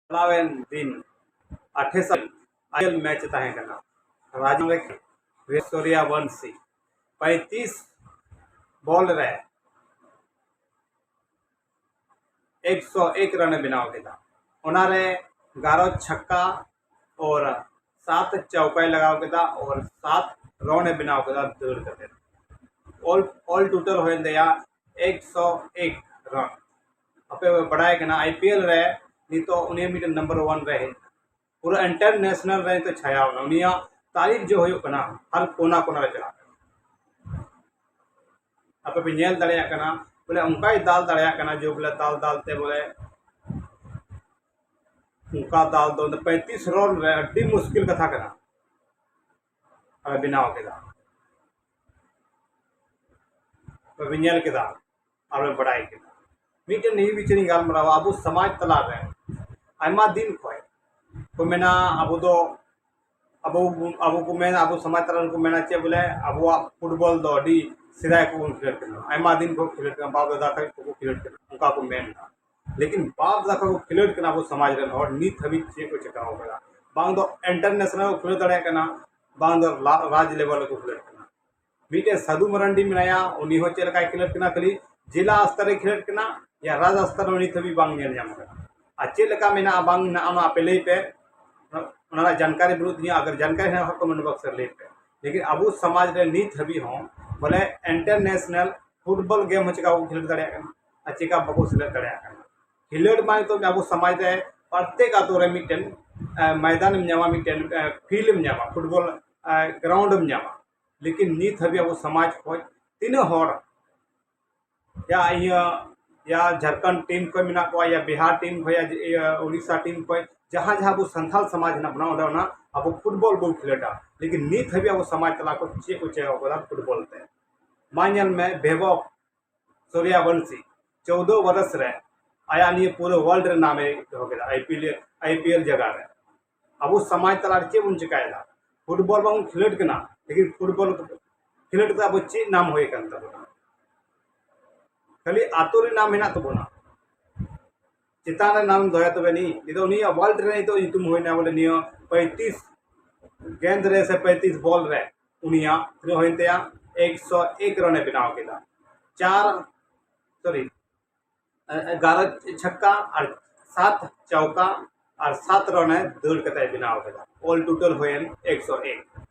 चलावेन दिन 28 IPL match तहें कना राजन रे सूर्यवंशी 35 बॉल रे 101 रन बनाव केदा ओनारे 11 छक्का और 7 चौका लगाव केदा और 7 रन बनाव केदा दौड़ कते ऑल टोटल होइन दया 101 रन अपे बड़ाय कना आईपीएल रे नितो उनी मिटन नंबर 1 रे पूरा इंटरनेशनल रे तो छाया उनिया तारीफ जो होयो कना हर कोना कोना रे चला अपे पे नेल दड़या कना बोले उनका ही दाल दड़या कना जो बोले दाल दालते बोले उनका दाल दो 35 रन रे अड्डी मुश्किल कथा कना अबे बिनाव केदा अबे नेल केदा अबे बड़ाई केदा मिटन नहीं बिचनी गालमराव अब समाज तला रे आयमा दिन खोय को मेना अब दो अब को मेना अब समाज तला को मेना चे बोले अब फुटबॉल दो डी सिदाय को खेलत कना आयमा दिन को खेलत कना बाप दादा को खेलत कना उनका को मेन लेकिन बाप दादा को खेलत कना अब समाज रे और नीत हबी चे को चकाव करा बांग दो इंटरनेशनल खेल दड़े कना बांग दो राज लेवल को खेलत कना मिटे साधु मरंडी मेनाया उनी हो चेल का खेलत कना खाली जिला स्तर खेलत कना या राज स्तर में नीत हबी बांग नेल जाम कना अच्छे लगा मेना बांग ना आमा पहले पे ना जानकारी बुरुत नहीं अगर जानकारी है को मन बक्सर ले पे लेकिन अब समाज रे नीत हबी हो बोले इंटरनेशनल फुटबॉल गेम हो चका खेल दड़या कना अच्छे का बको सेलेक्ट दड़या कना खिलड़ माने तो अब समाज रे प्रत्येक आतो रे मिटन मैदान में जामा मिटन फील्ड में जामा फुटबॉल ग्राउंड में जामा लेकिन नीत हबी अब समाज को तीन हर या झारखंड टीम को मिना को या बिहार टीम को या उड़ीसा टीम को जहाँ जहाँ अब संथाल समाज ना बनाओ ना अब फुटबॉल बो खेलटा लेकिन नीत हबी अब समाज तला को चे को फुटबॉल ते मान्यल में वैभव सूर्यवंशी 14 वर्ष रे आया नहीं पूरे वर्ल्ड रे नामे हो गया आईपीएल जगह रे अब समाज तला चे उन चिकायला फुटबॉल बा खेलट कना लेकिन फुटबॉल खेलट तो अब चे नाम होए कन तबना खाली आतो रे नाम हेना तबना चितान रे नाम दोया तबे नी नितो नी वर्ल्ड रे तो तुम होइना बोले नियो 35 गेंद रे से 35 बॉल रे उनिया जो होइनतया 101 रन बनाव केदा 11 छक्का और 7 चौका और 7 रन दौड़ कते बनाव केदा ऑल टोटल होयन 101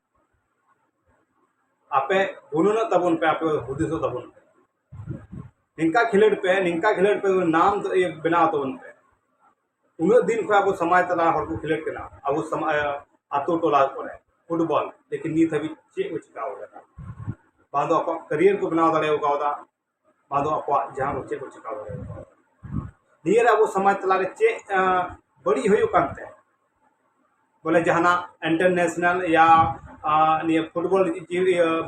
आपे गुनुन तबुन पे आपे हुदिसो तबुन निंका खिलड़ पे नाम तो ये बनाव तो उनपे उन दिन को अब समाज तला हर को खिलड़ के ना अब समाज आतो टोला करे फुटबॉल लेकिन नीत हबी चे को चिकाव लगा बादो आप करियर को बनाव दड़े होगा बादो आप जहां चे को चिकाव दड़े नियर अब समाज तला रे चे बड़ी होयो कांते बोले जहाना इंटरनेशनल या नियर फुटबॉल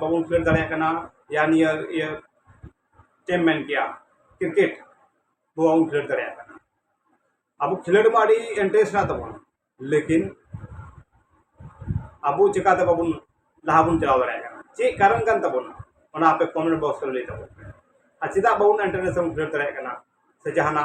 बाबू खिलड़ दड़े कना या नियर टीम मैन किया क्रिकेट वो खेल दड़े अब खिलड़ में अड़ी इंटरेस्ट ना तबन लेकिन अब चिकाते बाबन लहाबन चलाव दड़े चे कारण कन तबन ओना आपे कमेंट बॉक्स रे ले तबन आ चिदा बाबन इंटरनेशनल खेल दड़े से जहाना